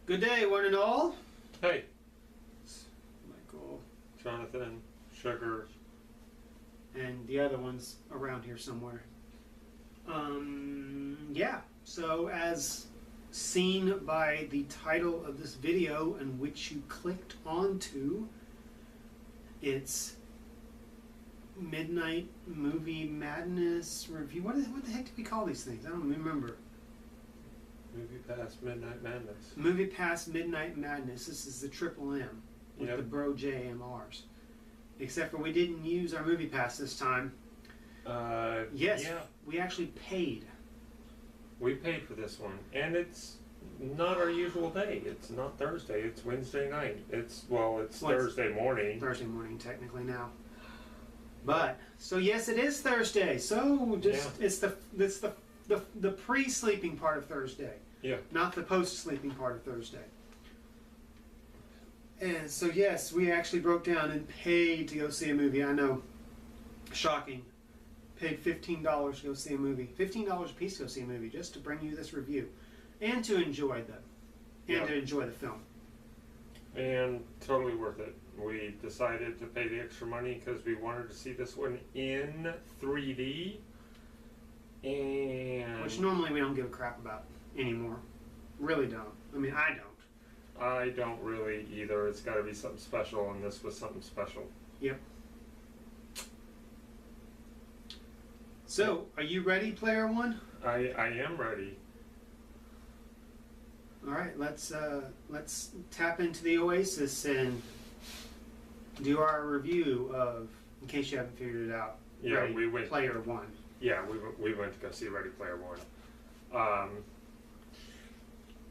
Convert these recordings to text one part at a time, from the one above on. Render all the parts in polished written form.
Good day, one and all. Hey, Michael. Jonathan, Sugar. And the other one's around here somewhere. Yeah, so as seen by the title of this video in which you clicked onto, it's Midnight Movie Madness Review. What the heck do we call these things? I don't remember. MoviePass Midnight Madness. MoviePass Midnight Madness. This is the Triple M with Yep. the Bro JMRs. Except for we didn't use our MoviePass this time. Yes, Yeah. we actually paid. We paid for this one, and it's not our usual day. It's not Thursday. It's Wednesday night. It's Thursday morning. Thursday morning, technically now. But so yes, it is Thursday. So just it's the pre-sleeping part of Thursday, Yeah. not the post-sleeping part of Thursday. And so yes, we actually broke down and paid to go see a movie. I know, shocking. Paid $15 to go see a movie. $15 a piece to go see a movie, just to bring you this review, and to enjoy the film. And totally worth it. We decided to pay the extra money because we wanted to see this one in 3D. And Which normally we don't give a crap about anymore. Really don't. I mean, I don't. I don't really either. It's got to be something special, and this was something special. Yep. So, are you ready, Player One? I am ready. All right, let's tap into the Oasis and do our review of, in case you haven't figured it out. Yeah, Ready we went. Player One. Yeah, we went to go see Ready Player One.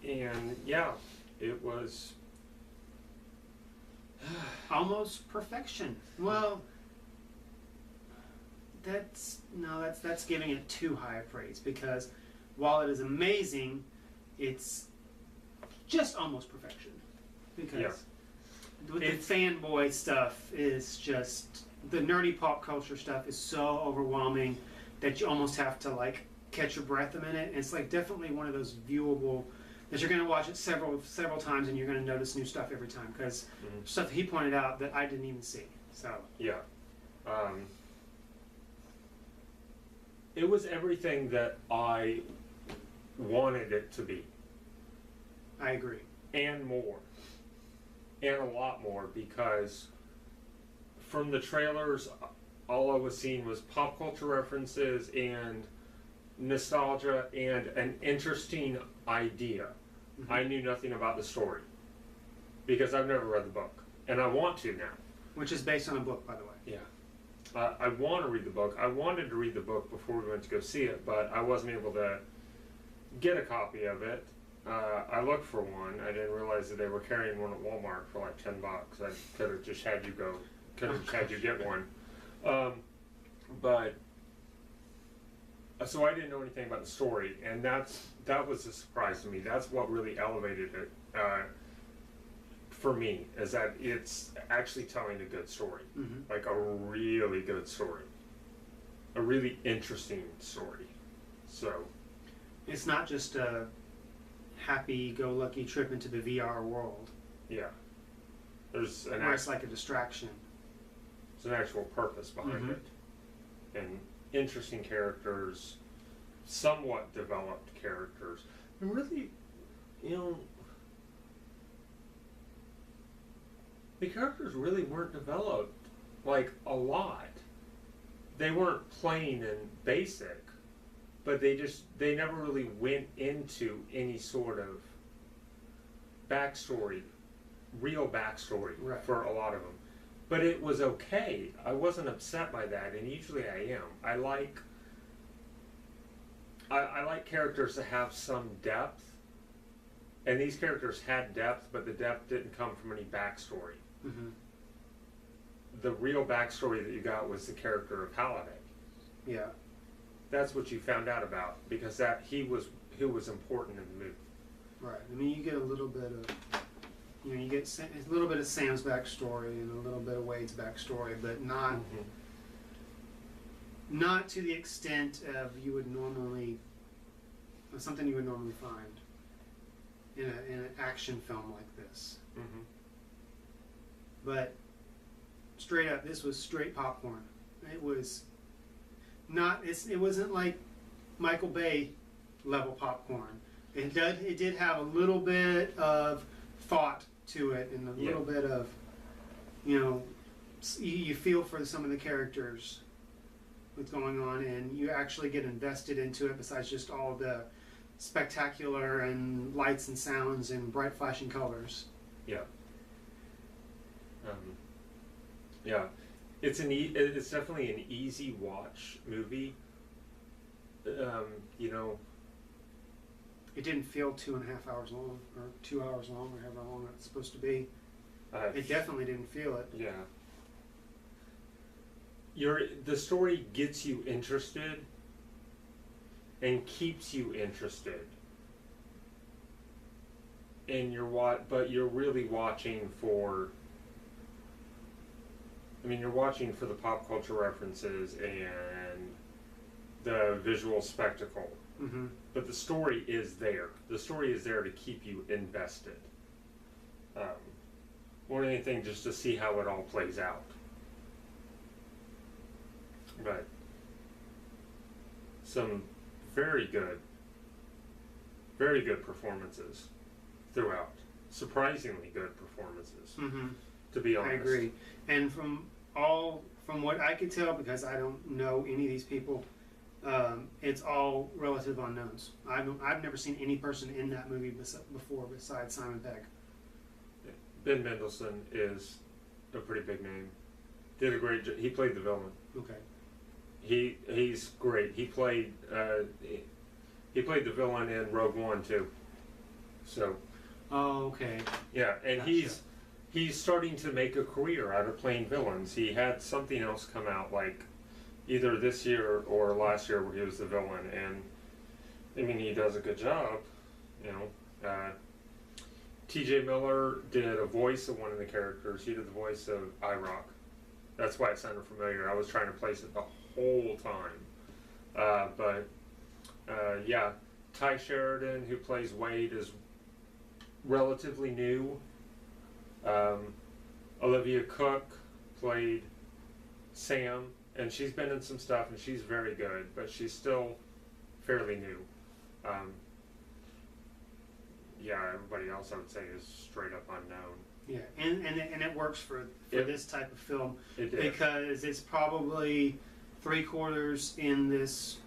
And yeah, it was Almost perfection. Well, that's giving it too high a praise, because while it is amazing, it's just almost perfection. Because with the fanboy stuff is just, the nerdy pop culture stuff is so overwhelming that you almost have to like catch your breath a minute. And it's like definitely one of those viewable that you're going to watch it several times, and you're going to notice new stuff every time, because stuff he pointed out that I didn't even see. So yeah. It was everything that I wanted it to be. I agree. And more. And a lot more, because from the trailers, all I was seeing was pop culture references and nostalgia and an interesting idea. Mm-hmm. I knew nothing about the story, because I've never read the book, and I want to now. Which is based on a book, by the way. Yeah. I want to read the book. I wanted to read the book before we went to go see it, but I wasn't able to get a copy of it. I looked for one. I didn't realize that they were carrying one at Walmart for like $10. I could have just had you had you get one. But so I didn't know anything about the story, and that was a surprise to me. That's what really elevated it for me, is that it's actually telling a good story, like a really good story, a really interesting story. So it's not just a happy-go-lucky trip into the VR world. Yeah, there's where it's like a distraction. There's an actual purpose behind it, and interesting characters, somewhat developed characters. And really, the characters really weren't developed like a lot. They weren't plain and basic, but they never really went into any sort of backstory, real backstory for a lot of them. But it was okay. I wasn't upset by that, and usually I am. I like characters that have some depth, and these characters had depth, but the depth didn't come from any backstory. The real backstory that you got was the character of Halliday. Yeah. That's what you found out about, because he was important in the movie. Right. I mean, you get a little bit of, you get a little bit of Sam's backstory and a little bit of Wade's backstory, but not to the extent of something you would normally find. in an action film like this. Mm-hmm. But straight up, this was straight popcorn. It was not. It wasn't like Michael Bay level popcorn. It did have a little bit of thought to it, and a little bit of, you feel for some of the characters, what's going on, and you actually get invested into it. Besides just all the spectacular and lights and sounds and bright flashing colors. Yeah. Yeah. It's definitely an easy watch movie. It didn't feel 2.5 hours long, or 2 hours long, or however long it's supposed to be. It definitely didn't feel it. Yeah. The story gets you interested and keeps you interested. And but you're really watching for. You're watching for the pop culture references and the visual spectacle. Mm-hmm. But the story is there. The story is there to keep you invested. More than anything, just to see how it all plays out. But some very good performances throughout. Surprisingly good performances, Mm-hmm. to be honest. I agree. And from what I could tell, because I don't know any of these people, it's all relative unknowns. I've never seen any person in that movie before besides Simon Pegg. Ben Mendelsohn is a pretty big name. Did a great job. He played the villain. Okay. He's great. He played the villain in Rogue One too. So. Oh, okay. Yeah, and Gotcha. he's starting to make a career out of playing villains. He had something else come out like either this year or last year where he was the villain, and he does a good job. T.J. Miller did a voice of one of the characters. He did the voice of IROC. That's why it sounded familiar. I was trying to place it the whole time. Ty Sheridan, who plays Wade, is relatively new. Olivia Cook played Sam, and she's been in some stuff, and she's very good, but she's still fairly new. Everybody else I would say is straight up unknown. Yeah, and it works for this type of film because it's probably 3/4 in this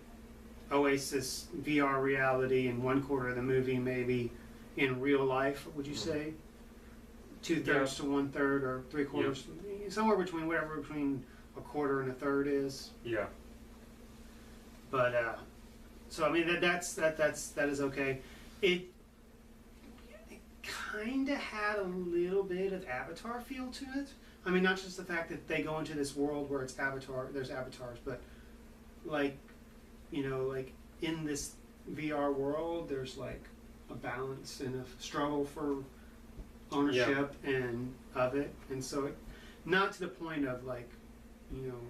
Oasis VR reality and 1/4 of the movie maybe in real life. Would you say 2/3 to 1/3 or 3/4, somewhere between whatever between 1/4 and 1/3 is. Yeah. But so that is okay. It kind of had a little bit of Avatar feel to it. Not just the fact that they go into this world where it's there's avatars, but like in this VR world, there's like a balance and a struggle for ownership and of it, and so it, not to the point of like,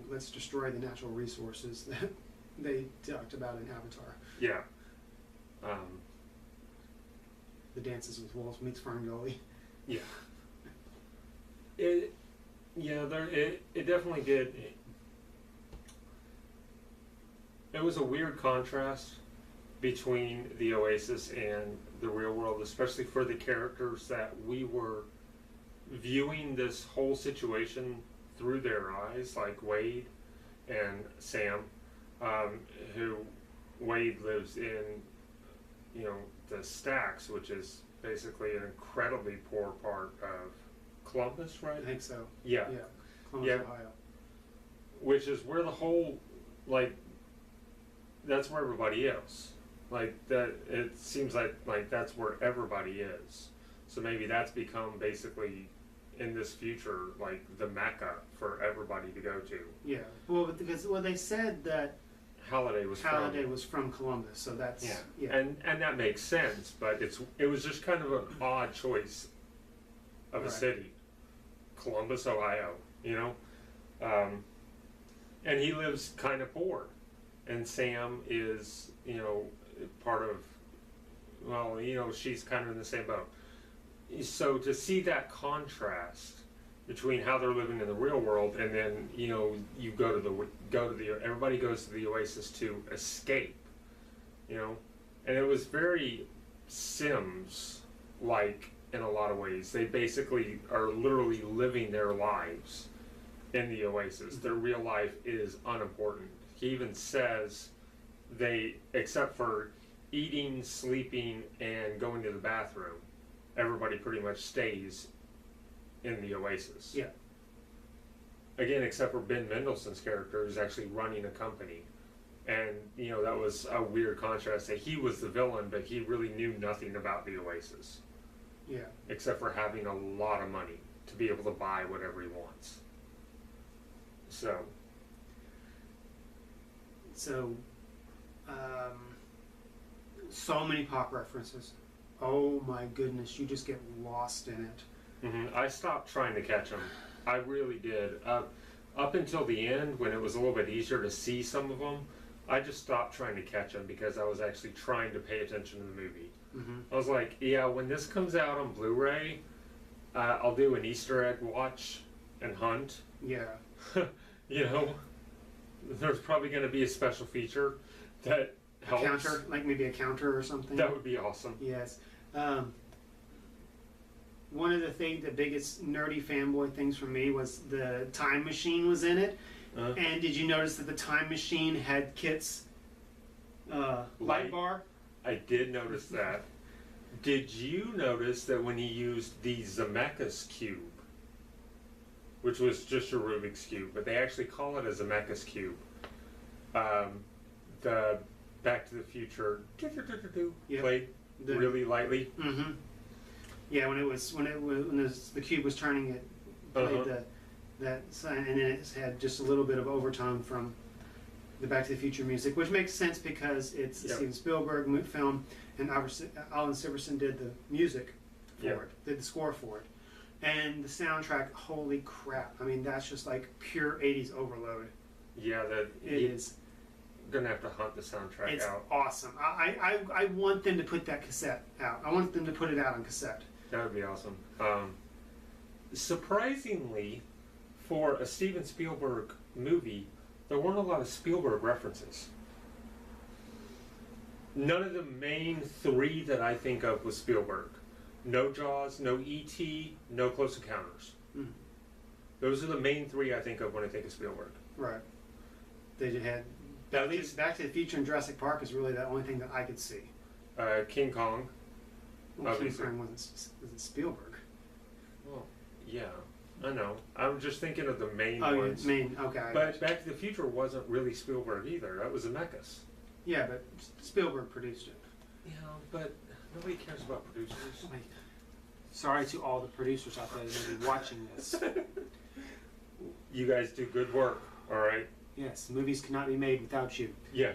let's destroy the natural resources that they talked about in Avatar. Yeah. The Dances with Wolves meets Ferngully. Yeah. It definitely did. It was a weird contrast between the Oasis and the real world, especially for the characters that we were viewing this whole situation through their eyes, like Wade and Sam, who Wade lives in, the Stacks, which is basically an incredibly poor part of Columbus, right? I think so. Yeah. Yeah. Columbus, Ohio. Which is where the whole, that's where everybody is. It seems like that's where everybody is. So maybe that's become basically, in this future, like the Mecca for everybody to go to. Yeah. Well, because they said that Halliday was from Columbus, so that's and that makes sense, but it was just kind of an odd choice of a city, Columbus, Ohio, and he lives kind of poor, and Sam is part of well, she's kind of in the same boat. So to see that contrast between how they're living in the real world, and then you go to the everybody goes to the Oasis to escape, and it was very Sims like in a lot of ways. They basically are literally living their lives in the Oasis. Their real life is unimportant. He even says except for eating, sleeping, and going to the bathroom, everybody pretty much stays in the Oasis. Yeah. Again, except for Ben Mendelsohn's character, who's actually running a company. And, that was a weird contrast that he was the villain, but he really knew nothing about the Oasis. Yeah. Except for having a lot of money to be able to buy whatever he wants. So, so many pop references. Oh my goodness, you just get lost in it. I stopped trying to catch them. I really did. Up until the end, when it was a little bit easier to see some of them, I just stopped trying to catch them because I was actually trying to pay attention to the movie. I was like, yeah, when this comes out on Blu-ray, I'll do an Easter egg watch and hunt. Yeah. There's probably going to be a special feature that helps. A counter, like maybe a counter or something. That would be awesome. Yes. One of the biggest nerdy fanboy things for me was the time machine was in it. And did you notice that the time machine had Kit's light bar? I did notice that. Did you notice that when he used the Zemeckis cube, which was just a Rubik's cube, but they actually call it a Zemeckis cube, the Back to the Future played really lightly? Mm-hmm. Yeah, when the cube was turning, it played that sign, and then it had just a little bit of overtone from the Back to the Future music, which makes sense because it's a Steven Spielberg film, and Alan Silverson did the music for it, did the score for it, and the soundtrack. Holy crap! I mean, that's just like pure '80s overload. Yeah, it is. Gonna have to hunt the soundtrack it's out. It's awesome. I want them to put that cassette out. I want them to put it out on cassette. That would be awesome. Surprisingly, for a Steven Spielberg movie, there weren't a lot of Spielberg references. None of the main three that I think of was Spielberg. No Jaws, no E.T., no Close Encounters. Those are the main three I think of when I think of Spielberg. Right. They had at least Back to the Future and Jurassic Park is really the only thing that I could see. King Kong. Well, King Kong wasn't Spielberg. Well, yeah, I know. I'm just thinking of the main ones. Okay. But Back to the Future wasn't really Spielberg either. That was Zemeckis. Yeah, but Spielberg produced it. Yeah, but nobody cares about producers. Sorry to all the producers out there that may be watching this. You guys do good work, all right? Yes, movies cannot be made without you. Yeah.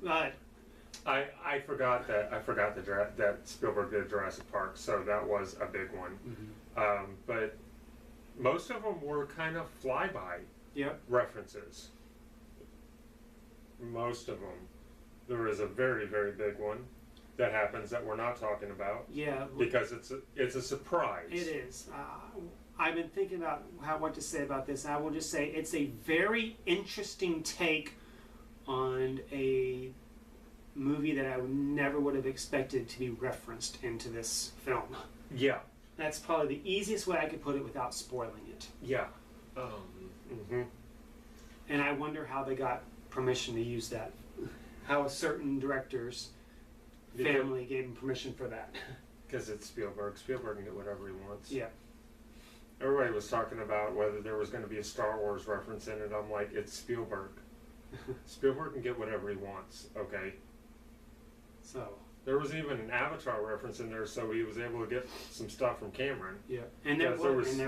But I forgot that Spielberg did Jurassic Park, so that was a big one. But most of them were kind of flyby references. Most of them. There is a very, very big one that happens that we're not talking about. Yeah. Because it's a surprise. It is. I've been thinking about what to say about this. I will just say it's a very interesting take on a movie that I never would have expected to be referenced into this film. Yeah. That's probably the easiest way I could put it without spoiling it. Yeah. And I wonder how they got permission to use that. How a certain director's family gave him permission for that. Because it's Spielberg. Spielberg can get whatever he wants. Yeah. Everybody was talking about whether there was going to be a Star Wars reference in it. I'm like, it's Spielberg. Spielberg can get whatever he wants, okay? So there was even an Avatar reference in there, so he was able to get some stuff from Cameron. Yeah, and there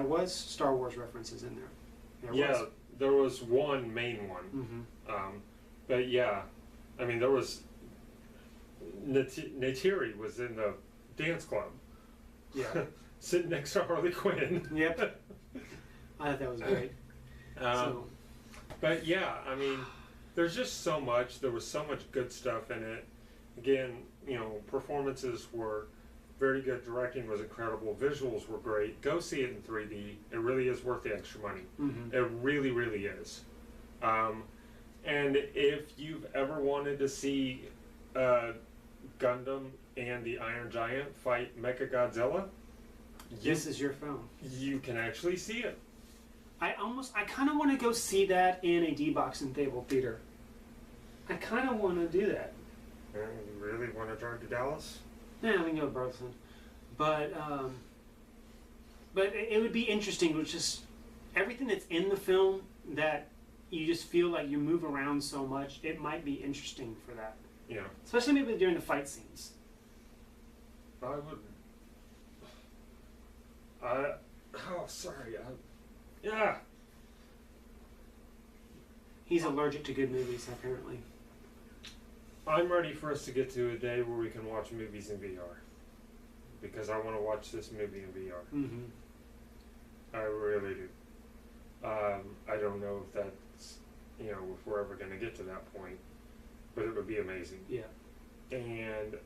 was Star Wars references in there. There was one main one. But yeah, I mean, there was Neytiri was in the dance club. Yeah. Sitting next to Harley Quinn. Yep. I thought that was great. But yeah, I mean, there's just so much. There was so much good stuff in it. again, performances were very good, directing was incredible, visuals were great. Go see it in 3D. It really is worth the extra money. Mm-hmm. It really, really is. And if you've ever wanted to see Gundam and the Iron Giant fight Mechagodzilla, This is your film. you can actually see it. I kind of want to go see that in a D-Boxing table theater. I kind of want to do that. You really want to drive to Dallas? Yeah, we can go to Burleson. But it would be interesting, which is everything that's in the film that you just feel like you move around so much, it might be interesting for that. Yeah. Especially maybe during the fight scenes. I would. Oh, sorry. Yeah. He's allergic to good movies, apparently. I'm ready for us to get to a day where we can watch movies in VR. Because I want to watch this movie in VR. Mm-hmm. I really do. I don't know if that's, if we're ever going to get to that point. But it would be amazing. Yeah. And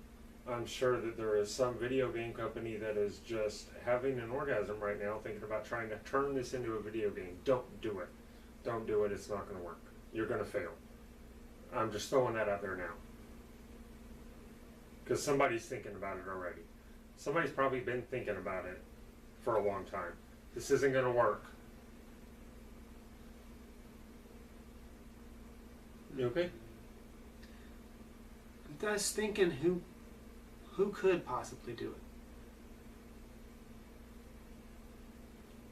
I'm sure that there is some video game company that is just having an orgasm right now thinking about trying to turn this into a video game. Don't do it. Don't do it. It's not going to work. You're going to fail. I'm just throwing that out there now. Because somebody's thinking about it already. Somebody's probably been thinking about it for a long time. This isn't going to work. You okay? I'm just thinking who could possibly do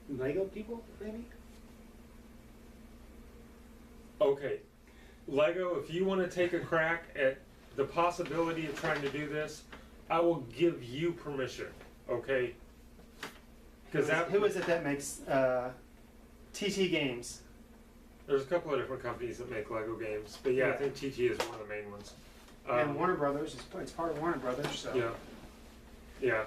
it? Lego people, maybe? Okay. Lego, if you want to take a crack at the possibility of trying to do this, I will give you permission, okay? Because Who is it that makes TT Games? there's a couple of different companies that make Lego games, but yeah, Yeah. I think TT is one of the main ones. And Warner Brothers, it's part of Warner Brothers, so. Yeah.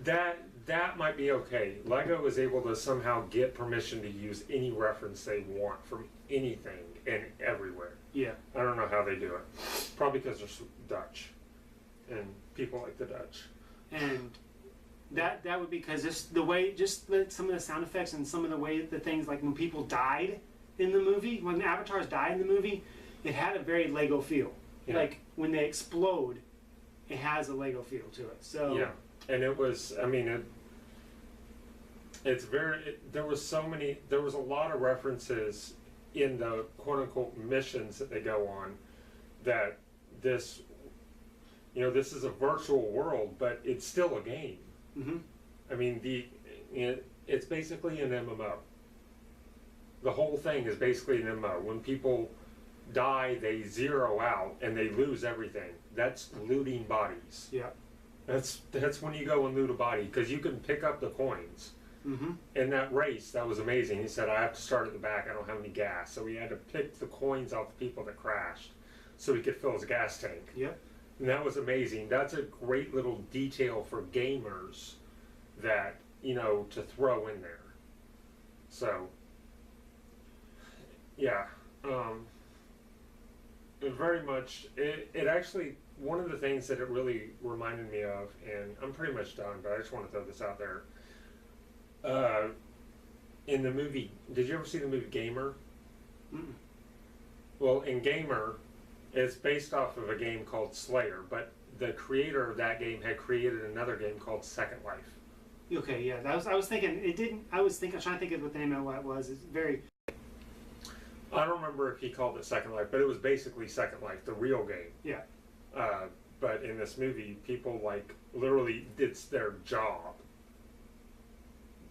That might be okay. Lego is able to somehow get permission to use any reference they want from anything and everywhere. Yeah. I don't know how they do it. Probably because they're Dutch, and people like the Dutch. And that would be because some of the sound effects and some of the way the things, like when people died in the movie, when the avatars died in the movie, it had a very Lego feel. Yeah. Like when they explode, it has a Lego feel to it. So Yeah, and it was. I mean, there was a lot of references in the quote unquote missions that they go on. That this is a virtual world, but it's still a game. Mm-hmm. I mean, it's basically an MMO. The whole thing is basically an MMO. When people die, they zero out and they lose everything. That's looting bodies. Yeah. That's when you go and loot a body, because you can pick up the coins. Mm-hmm. In that race, that was amazing. He said, I have to start at the back. I don't have any gas. So he had to pick the coins off the people that crashed so he could fill his gas tank. Yep. And that was amazing. That's a great little detail for gamers that, to throw in there. So, yeah. Very much, it actually, one of the things that it really reminded me of, and I'm pretty much done, but I just want to throw this out there. In the movie, did you ever see the movie Gamer? Mm-mm. Well, in Gamer, it's based off of a game called Slayer, but the creator of that game had created another game called Second Life. Okay, yeah. I was thinking it didn't. I was trying to think of what the name of what it was. It's very. I don't remember if he called it Second Life, but it was basically Second Life, the real game. Yeah. But in this movie, people literally, it's their job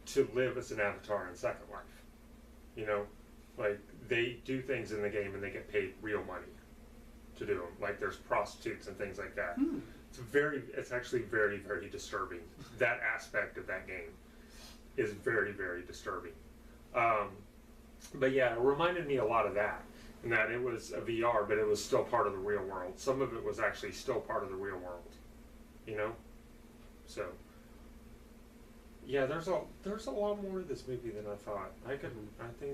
to live as an avatar in Second Life. They do things in the game and they get paid real money to do them. Like there's prostitutes and things like that. Hmm. It's actually very, very disturbing. That aspect of that game is very, very disturbing. But yeah, it reminded me a lot of that. And that it was a VR, but it was still part of the real world. Some of it was actually still part of the real world. So yeah, there's a lot more to this movie than I thought. I think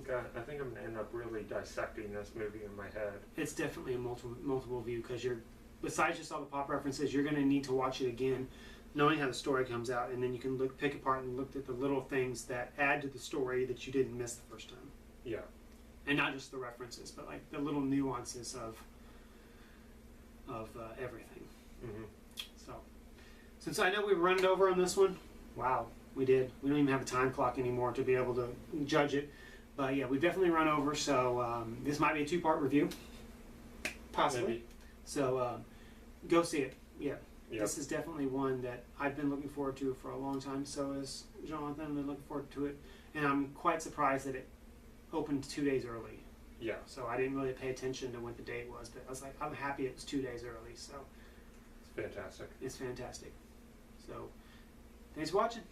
I'm gonna end up really dissecting this movie in my head. It's definitely a multiple view because besides just all the pop references, you're going to need to watch it again, knowing how the story comes out, and then you can pick apart and look at the little things that add to the story that you didn't miss the first time. Yeah. And not just the references, but like the little nuances of everything. Mm-hmm. So, since I know we run it over on this one, wow, we did. We don't even have a time clock anymore to be able to judge it. But yeah, we definitely run over. So this might be a 2-part review, possibly. Maybe. So go see it. Yeah. Yep. This is definitely one that I've been looking forward to for a long time. So is Jonathan. I've been looking forward to it, and I'm quite surprised that it opened 2 days early. Yeah. So I didn't really pay attention to what the date was, but I was like, I'm happy it was 2 days early. So It's fantastic. it's fantastic. So thanks for watching.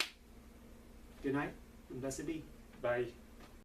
Good night and blessed be. Bye.